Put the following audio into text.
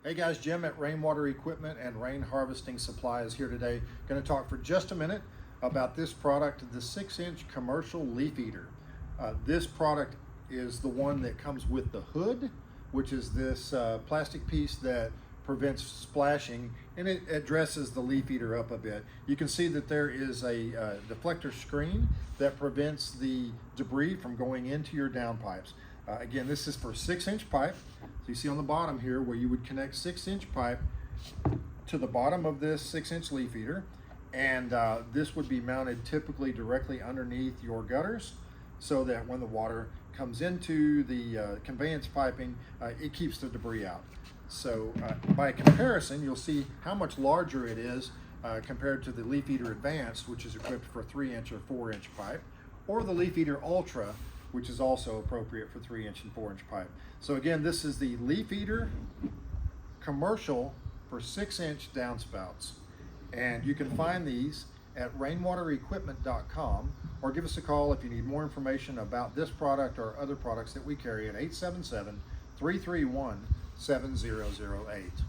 Hey guys, Jim at Rainwater Equipment and Rain Harvesting Supply is here today. Going to talk for just a minute about this product, the 6-inch commercial leaf eater. This product is the one that comes with the hood, which is this plastic piece that prevents splashing, and it addresses the leaf eater up a bit. You can see that there is a deflector screen that prevents the debris from going into your downpipes. Again, this is for 6-inch pipe. So you see on the bottom here where you would connect 6-inch pipe to the bottom of this 6-inch leaf eater, and this would be mounted typically directly underneath your gutters so that when the water comes into the conveyance piping, it keeps the debris out. So by comparison, you'll see how much larger it is compared to the Leaf Eater Advanced, which is equipped for 3-inch or 4-inch pipe, or the Leaf Eater Ultra, which is also appropriate for 3-inch and 4-inch pipe. So again, this is the Leaf Eater Commercial for 6-inch downspouts. And you can find these at rainwaterequipment.com, or give us a call if you need more information about this product or other products that we carry at 877-331-7008.